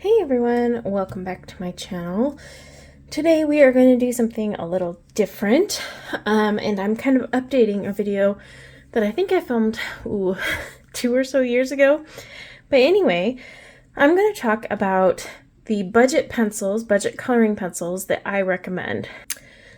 Hey everyone, welcome back to my channel. Today we are going to do something a little different, and I'm kind of updating a video that I think I filmed 2 or so years ago. But anyway, I'm going to talk about the budget pencils, budget coloring pencils that I recommend.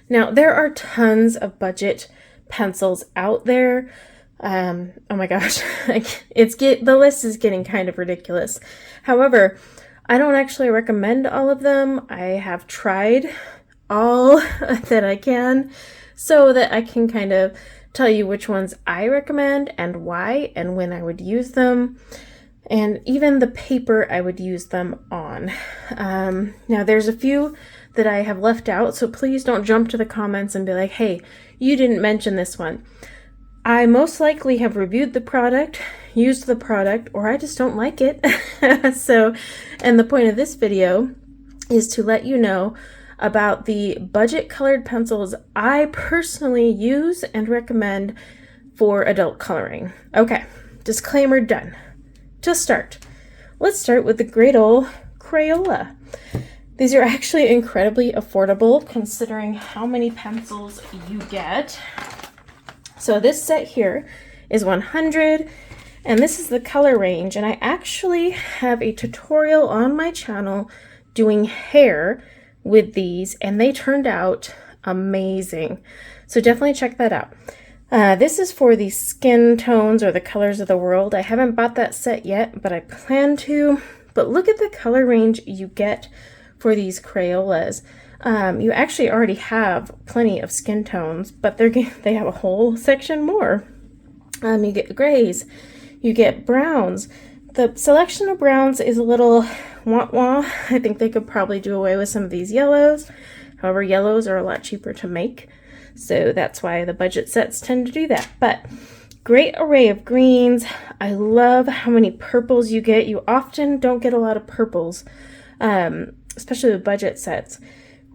Now there are tons of budget pencils out there. Oh my gosh, the list is getting kind of ridiculous. However, I don't actually recommend all of them. I have tried all that I can so that I can kind of tell you which ones I recommend and why and when I would use them, and even the paper I would use them on. Now there's a few that I have left out, so please don't jump to the comments and be like, hey, you didn't mention this one. I most likely have reviewed the product, used the product, or I just don't like it. And the point of this video is to let you know about the budget colored pencils I personally use and recommend for adult coloring. Okay, disclaimer done. To start, let's start with the great old Crayola. These are actually incredibly affordable considering how many pencils you get. So this set here is 100, and this is the color range, and I actually have a tutorial on my channel doing hair with these, and they turned out amazing. So definitely check that out. This is for the skin tones or the colors of the world. I haven't bought that set yet, but I plan to. But look at the color range you get for these Crayolas. You actually already have plenty of skin tones, but they have a whole section more. You get grays, you get browns. The selection of browns is a little wah-wah. I think they could probably do away with some of these yellows. However, yellows are a lot cheaper to make, so that's why the budget sets tend to do that. But great array of greens. I love how many purples you get. You often don't get a lot of purples, especially with budget sets.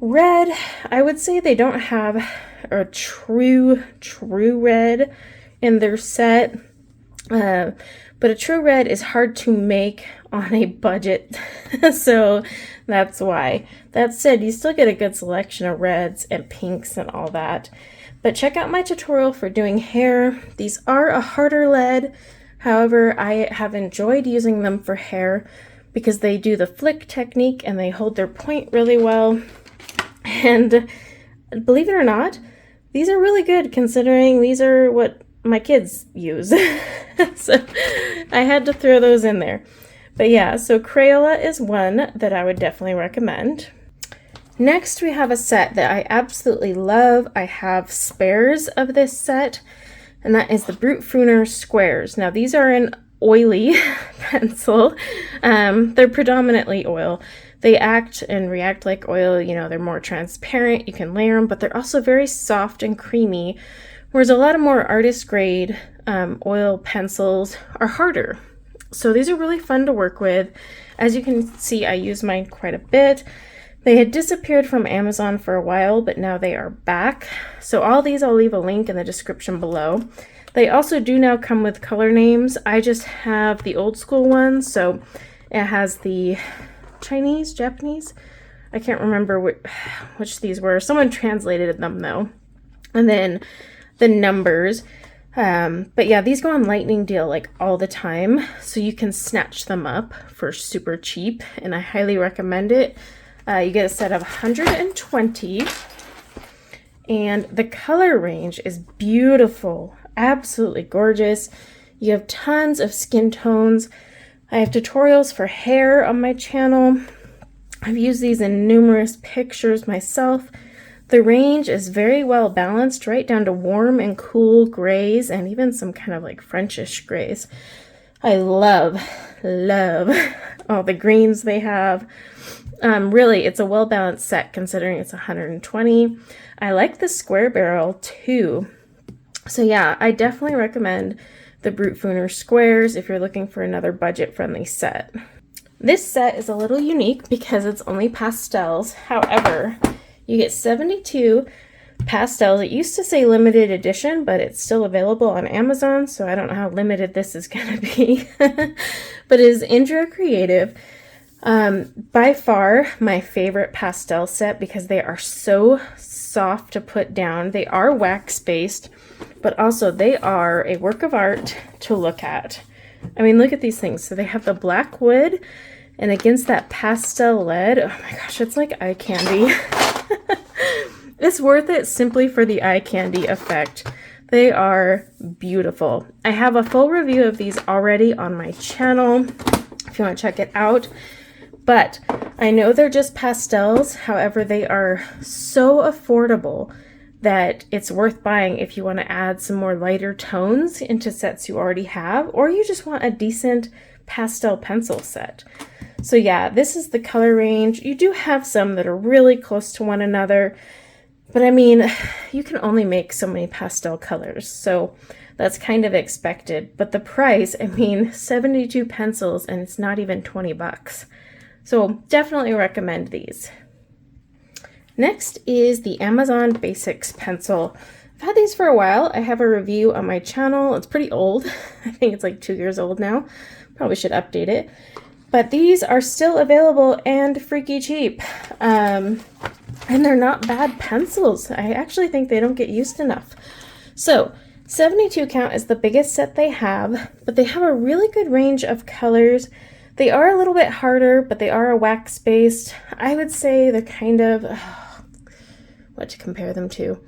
Red, I would say they don't have a true red in their set, but a true red is hard to make on a budget, so that's why. That said, you still get a good selection of reds and pinks and all that. But check out my tutorial for doing hair. These are a harder lead, however, I have enjoyed using them for hair because they do the flick technique and they hold their point really well. And believe it or not, these are really good considering these are what my kids use. So I had to throw those in there. But yeah, so Crayola is one that I would definitely recommend. Next, we have a set that I absolutely love. I have spares of this set, and that is the Brutfuner Squares. Now, these are an oily pencil. They're predominantly oil. They act and react like oil, you know, they're more transparent, you can layer them, but they're also very soft and creamy, whereas a lot of more artist grade oil pencils are harder. So these are really fun to work with. As you can see, I use mine quite a bit. They had disappeared from Amazon for a while, but now they are back. So all these I'll leave a link in the description below. They also do now come with color names. I just have the old school ones, so it has the Chinese, Japanese, I can't remember which these were. Someone translated them though. And then the numbers. But yeah, these go on lightning deal like all the time, so you can snatch them up for super cheap, and I highly recommend it. You get a set of 120, and the color range is beautiful, absolutely gorgeous. You have tons of skin tones. I have tutorials for hair on my channel. I've used these in numerous pictures myself. The range is very well balanced, right down to warm and cool grays and even some kind of like Frenchish grays. I love all the greens they have. Really, it's a well-balanced set considering it's 120. I like the square barrel too. So yeah, I definitely recommend the Brutfuner Squares if you're looking for another budget-friendly set. This set is a little unique because it's only pastels. However, you get 72 pastels. It used to say limited edition, but it's still available on Amazon, so I don't know how limited this is going to be. But it is Indra Creative. By far my favorite pastel set because they are so soft to put down. They are wax based, but also they are a work of art to look at. I mean, look at these things. So they have the black wood and against that pastel lead. Oh my gosh, it's like eye candy. It's worth it simply for the eye candy effect. They are beautiful. I have a full review of these already on my channel if you want to check it out. But I know they're just pastels. However, they are so affordable that it's worth buying if you want to add some more lighter tones into sets you already have, or you just want a decent pastel pencil set. So yeah, this is the color range. You do have some that are really close to one another, but I mean, you can only make so many pastel colors, so that's kind of expected. But the price, I mean, 72 pencils and it's not even 20 bucks. So definitely recommend these. Next is the Amazon Basics pencil. I've had these for a while. I have a review on my channel. It's pretty old. I think it's like 2 years old now. Probably should update it. But these are still available and freaky cheap. And they're not bad pencils. I actually think they don't get used enough. So 72 count is the biggest set they have, but they have a really good range of colors. They are a little bit harder, but they are a wax based. I would say they're kind of, what to compare them to?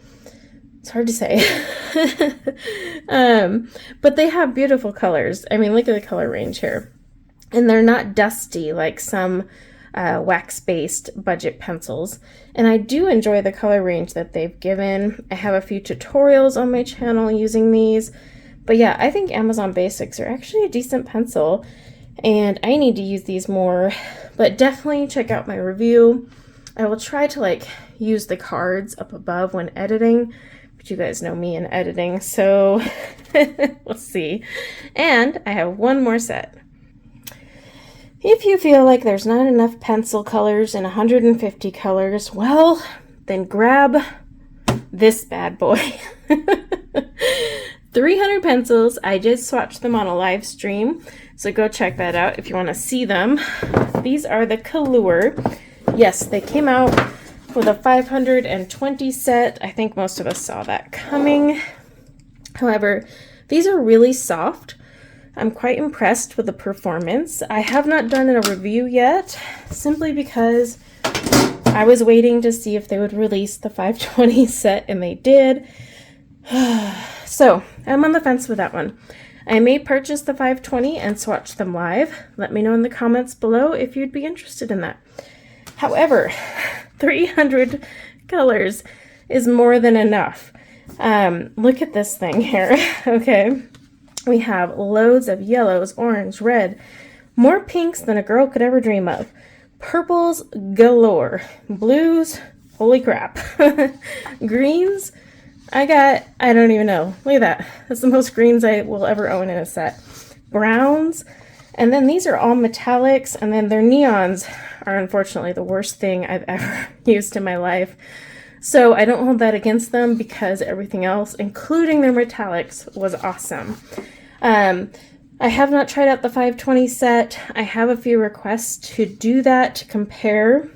It's hard to say. But they have beautiful colors. I mean, look at the color range here. And they're not dusty like some wax-based budget pencils. And I do enjoy the color range that they've given. I have a few tutorials on my channel using these. But yeah, I think Amazon Basics are actually a decent pencil. And I need to use these more. But definitely check out my review. I will try to like use the cards up above when editing. But you guys know me in editing, so we'll see. And I have one more set. If you feel like there's not enough pencil colors in 150 colors, well, then grab this bad boy. 300 pencils. I did swatch them on a live stream, so go check that out if you want to see them. These are the Kalour. Yes, they came out with a 520 set. I think most of us saw that coming. However, these are really soft. I'm quite impressed with the performance. I have not done a review yet, simply because I was waiting to see if they would release the 520 set, and they did. So I'm on the fence with that one. I may purchase the 520 and swatch them live. Let me know in the comments below if you'd be interested in that. However, 300 colors is more than enough. Look at this thing here, okay? We have loads of yellows, orange, red, more pinks than a girl could ever dream of. Purples galore. Blues, holy crap. Greens, I don't even know. Look at that. That's the most greens I will ever own in a set. Browns, and then these are all metallics, and then their neons are unfortunately the worst thing I've ever used in my life. So I don't hold that against them because everything else, including their metallics, was awesome. I have not tried out the 520 set. I have a few requests to do that, to compare.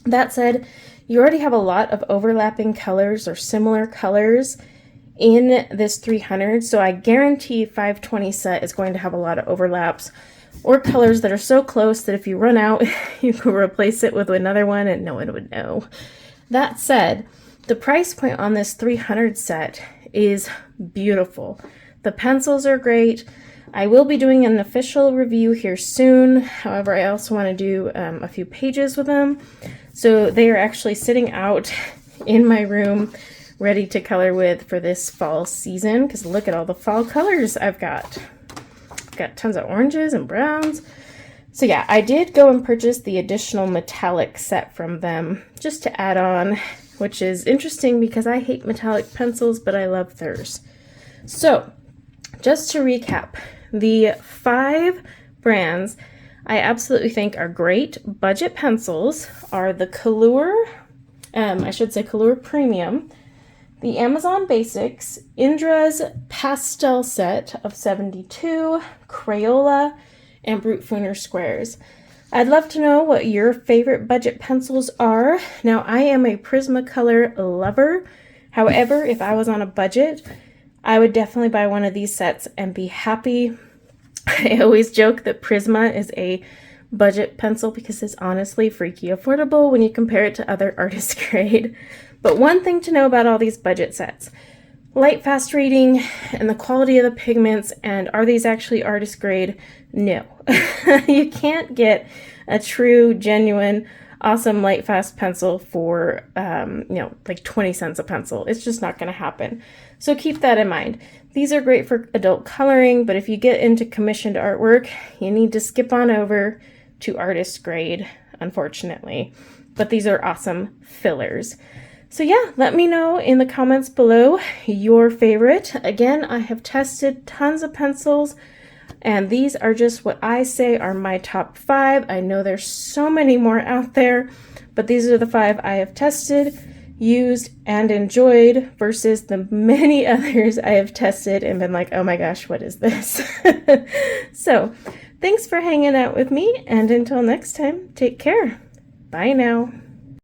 That said, you already have a lot of overlapping colors or similar colors in this 300, so I guarantee 520 set is going to have a lot of overlaps or colors that are so close that if you run out, you can replace it with another one and no one would know. That said, the price point on this 300 set is beautiful. The pencils are great. I will be doing an official review here soon. However, I also want to do a few pages with them. So they are actually sitting out in my room ready to color with for this fall season, because look at all the fall colors I've got. I've got tons of oranges and browns. So yeah, I did go and purchase the additional metallic set from them just to add on, which is interesting because I hate metallic pencils, but I love theirs. So just to recap, the 5 brands I absolutely think are great budget pencils are the Kalour, Kalour Premium, the Amazon Basics, Indra's Pastel Set of 72, Crayola, and Brutfuner Squares. I'd love to know what your favorite budget pencils are. Now, I am a Prismacolor lover. However, if I was on a budget, I would definitely buy one of these sets and be happy. I always joke that Prisma is a budget pencil because it's honestly freaky affordable when you compare it to other artist grade. But one thing to know about all these budget sets: light fast reading and the quality of the pigments, and are these actually artist grade? No. You can't get a true, genuine, awesome light fast pencil for like 20 cents a pencil. It's just not going to happen. So keep that in mind. These are great for adult coloring, but if you get into commissioned artwork, you need to skip on over to artist grade, unfortunately. But these are awesome fillers. So yeah, let me know in the comments below your favorite. Again, I have tested tons of pencils, and these are just what I say are my top 5. I know there's so many more out there, but these are the 5 I have tested, used, and enjoyed versus the many others I have tested and been like, oh my gosh, what is this? So thanks for hanging out with me, and until next time, take care. Bye now.